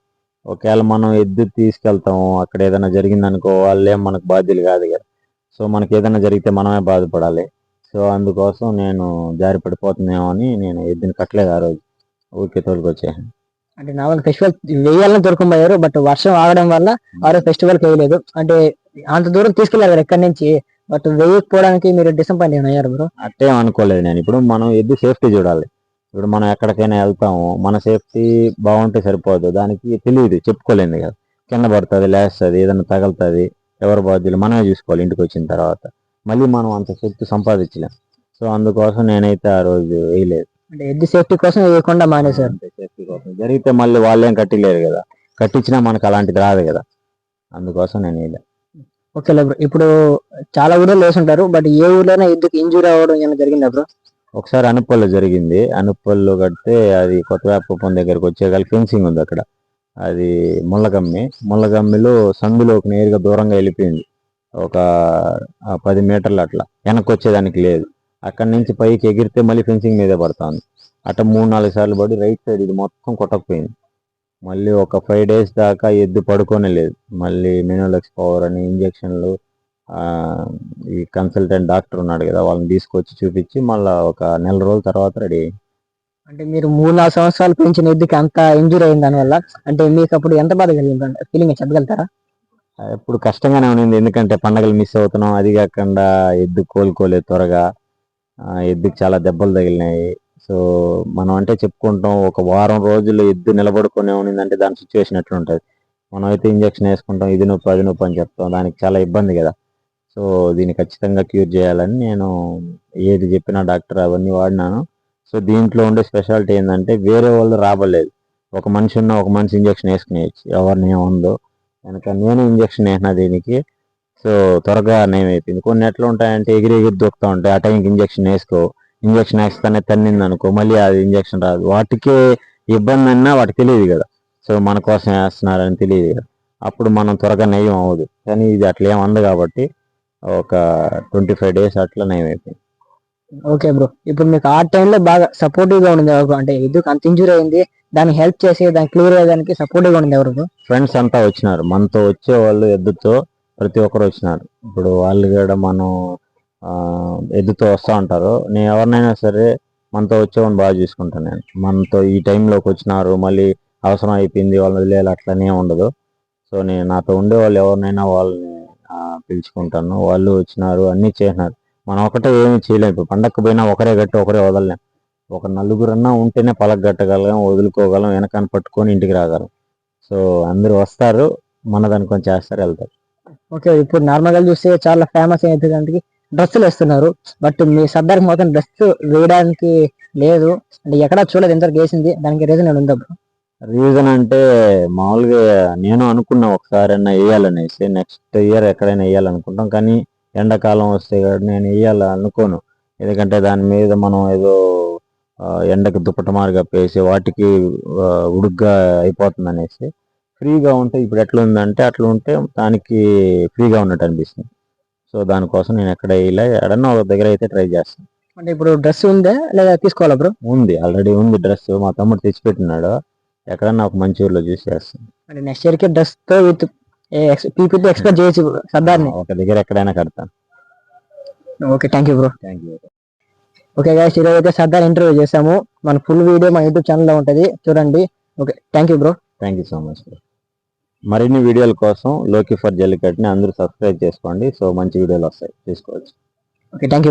ఒకవేళ మనం ఎద్దు తీసుకెళ్తాము, అక్కడ ఏదైనా జరిగిందనుకో వాళ్ళేం మనకు బాధ్యులు కాదు కదా. సో మనకి ఏదైనా జరిగితే మనమే బాధపడాలి. సో అందుకోసం నేను జారి పడిపోతుందేమో అని నేను ఎద్దుని కట్టలేదు ఆ రోజు, ఊరికే తోలుకొచ్చేసాను. అంటే నా వాళ్ళు ఫెస్టివల్ వేయాలని దొరకపోయారు, బట్ వర్షం ఆగడం వల్ల ఆ రోజు ఫెస్టివల్ కి వేయలేదు. అంటే అంత దూరం తీసుకెళ్లారు కదా ఎక్కడి నుంచి, బట్ వేయకపోవడానికి మీరు డిసప్పాయింట్ ఏమైనా అయ్యారు బ్రో? అట్టేం అనుకోలేదు నేను. ఇప్పుడు మనం ఎద్దు సేఫ్టీ చూడాలి. ఇప్పుడు మనం ఎక్కడికైనా వెళ్తాము, మన సేఫ్టీ బాగుంటే సరిపోదు, దానికి తెలియదు, చెప్పుకోలేదు కదా. కింద పడుతుంది, లేస్తుంది, ఏదైనా తగులుతుంది, ఎవరు బాధ్యులు మనమే చూసుకోవాలి ఇంటికి వచ్చిన తర్వాత. మళ్ళీ మనం అంత శక్తి సంపాదించలేం. సో అందుకోసం నేనైతే ఆ రోజు వేయలేదు. అంటే ఎద్దు సేఫ్టీ కోసం వేయకుండా మానేశారు. అంతే, సేఫ్టీ కోసం. జరిగితే మళ్ళీ వాళ్ళేం కట్టిలేరు కదా, కట్టించినా మనకు అలాంటిది రాదు కదా, అందుకోసం నేను వేయలేదు. ఓకే బ్రో, ఇప్పుడు చాలా ఊర్లో వేసుంటారు, బట్ ఏ ఊర్లోనే ఎద్దుకి ఇంజూరీ అవ్వడం ఏమైనా జరిగిందా బ్రో? ఒకసారి అనుప్పల్లో జరిగింది. అనుప్పల్లో కడితే అది కొత్త వేపకుప్పం దగ్గరకు వచ్చేగాలి ఫెన్సింగ్ ఉంది అక్కడ. అది ముళ్ళగమ్మిలో సందులోకి నేరుగా దూరంగా వెళ్ళిపోయింది. ఒక 10 మీటర్లు అట్లా వెనక్కి వచ్చేదానికి లేదు. అక్కడి నుంచి పైకి ఎగిరితే మళ్ళీ ఫెన్సింగ్ మీదే పడుతుంది. అట్లా 3-4 సార్లు పడి రైట్ సైడ్ ఇది మొత్తం కొట్టకపోయింది. మళ్ళీ ఒక 5 days దాకా ఎద్దు పడుకోనే లేదు. మళ్ళీ మెనోలెక్స్ పవర్ అని ఇంజక్షన్లు, ఈ కన్సల్టెంట్ డాక్టర్ ఉన్నాడు కదా, వాళ్ళని తీసుకొచ్చి చూపించి మళ్ళీ ఒక నెల రోజుల తర్వాత రెడీ అయింది. అంటే మీరు 3-4 సంవత్సరాలు పెంచిన ఎద్దుకి అంత ఇంజూరీ అయింది దానివల్ల, అంటే మీకు అప్పుడు ఎంత బాధ కలిగింది, ఫీలింగ్ చెప్పగలుగుతారా? ఎప్పుడు కష్టంగానే ఉన్నింది, ఎందుకంటే పండగలు మిస్ అవుతున్నాం, అది కాకుండా ఎద్దు కోలుకోలేదు త్వరగా. ఎద్దుకి చాలా దెబ్బలు తగిలినాయి. సో మనం అంటే చెప్పుకుంటాం, ఒక వారం రోజులు ఎద్దు నిలబడుకునే ఉన్నిందంటే దాని సిచ్యువేషన్ ఎట్లుంటుంది. మనం అయితే ఇంజక్షన్ వేసుకుంటాం, ఇది నొప్పి అది నొప్పి అని చెప్తాం, దానికి చాలా ఇబ్బంది కదా. సో దీన్ని ఖచ్చితంగా క్యూర్ చేయాలని నేను ఏది చెప్పినా డాక్టర్ అవన్నీ వాడినాను. సో దీంట్లో ఉండే స్పెషాలిటీ ఏంటంటే వేరే వాళ్ళు రాబలేదు, ఒక మనిషి ఉన్న ఒక మనిషి ఇంజక్షన్ వేసుకునేయచ్చు, ఎవరిని ఏముందో. కనుక నేను ఇంజక్షన్ వేసిన దీనికి, సో త్వరగా నయం అయిపోయింది. కొన్ని ఎట్లా ఉంటాయంటే ఎగిరి ఎగిరి దొక్కుతూ ఉంటాయి, ఆ టైంకి ఇంజక్షన్ వేసుకో, ఇంజక్షన్ వేస్తానే తన్నింది అనుకో మళ్ళీ అది ఇంజక్షన్ రాదు, వాటికే ఇబ్బంది అన్నా వాటికి తెలియదు కదా. సో మన కోసం వేస్తున్నారని తెలియదు కదా, అప్పుడు మనం త్వరగా నయం అవ్వదు. కానీ ఇది అట్లా ఏం అందు కాబట్టి ఒక 25 days అట్లా నయం అయిపోయింది. ఓకే బ్రో, ఇప్పుడు మీకు ఆ టైంలో బాగా సపోర్టివ్ గా ఉంది ఎవరు, అంటే ఎద్దుకు అంత ఇంజూరీ అయింది, దాన్ని హెల్ప్ చేసి దాన్ని క్లియర్ అయ్యేదానికి సపోర్టివ్ గా ఉంది ఎవరు? ఫ్రెండ్స్ అంతా వచ్చినారు, మనతో వచ్చే వాళ్ళు ఎద్దుతో ప్రతి ఒక్కరు వచ్చినారు. ఇప్పుడు వాళ్ళు కూడా మనం ఎద్దుతో వస్తూ ఉంటారు. నేను ఎవరినైనా సరే మనతో వచ్చేవాడిని బాగా చూసుకుంటాను. నేను మనతో ఈ టైంలోకి వచ్చినారు, మళ్ళీ అవసరం అయిపోయింది వాళ్ళని వదిలేయాలి అట్లనే ఉండదు. సో నేను నాతో ఉండే వాళ్ళు ఎవరినైనా వాళ్ళని పిలుచుకుంటాను. వాళ్ళు వచ్చినారు, అన్నీ చేసినారు. మనం ఒకటే ఏమి చేయలేం. ఇప్పుడు పండక్కి పోయినా ఒకరే గట్టి ఒకరే వదలలేం. ఒక నలుగురన్నా ఉంటేనే పలకగట్టగలం, వదులుకోగలం, వెనకాన్ని పట్టుకొని ఇంటికి రాగలం. సో అందరూ వస్తారు, మన దానికి చేస్తారు, వెళ్తారు. ఓకే, ఇప్పుడు నార్మల్ గా చూస్తే చాలా ఫేమస్ అయ్యేదానికి డ్రెస్సులు వేస్తున్నారు, బట్ మీ సర్దార్కి మాత్రం డ్రెస్ వేయడానికి లేదు అంటే ఎక్కడా చూడలేదు ఇంతవరకు వేసింది, దానికి రీజన్ ఏమైనా ఉందా బ్రో? రీజన్ అంటే మామూలుగా నేను అనుకున్నా ఒకసారి అన్నా వేయాలనేసి, నెక్స్ట్ ఇయర్ ఎక్కడైనా వేయాలనుకుంటాం, కానీ ఎండాకాలం వస్తే కాబట్టి నేను వేయాలి అనుకోను. ఎందుకంటే దాని మీద మనం ఏదో ఎండకు దుప్పటమారు కప్పేసి వాటికి ఉడుగ్గా అయిపోతుంది అనేసి, ఫ్రీగా ఉంటే ఇప్పుడు ఎట్లా ఉందంటే అట్లా ఉంటే దానికి ఫ్రీగా ఉన్నట్టు అనిపిస్తుంది. సో దానికోసం నేను ఎక్కడ వేయలే, ఎక్కడన్నా ఒక దగ్గర అయితే ట్రై చేస్తాను. అంటే ఇప్పుడు డ్రెస్ ఉందా లేదా తీసుకోవాలా బ్రో? ఉంది, ఆల్రెడీ ఉంది డ్రెస్, మా తమ్ముడు తెచ్చిపెట్టినాడు. ఎక్కడన్నా ఒక మంచి ఊర్లో చూసి చేస్తాను. అంటే నెక్స్ట్ ఇయర్ కి డ్రెస్ తో విత్ పీపీతో ఎక్స్పెక్ట్ చేయొచ్చు సర్దార్ని. ఒక దగ్గర ఎక్కడైనా కడతాను. Okay, thank you bro. Thank you. Okay guys, ఈరోజు అయితే సర్దార్ ఇంటర్వ్యూ చేసాము. మన ఫుల్ వీడియో మా యూట్యూబ్ ఛానల్లో ఉంటుంది, చూడండి. Okay, thank you bro. Thank you so much. మరిన్ని వీడియోల కోసం లోకి ఫర్ జల్లికట్టుని అందరూ సబ్స్క్రైబ్ చేసుకోండి. సో మంచి వీడియోలు వస్తాయి, చూసుకోవచ్చు. Okay, thank you.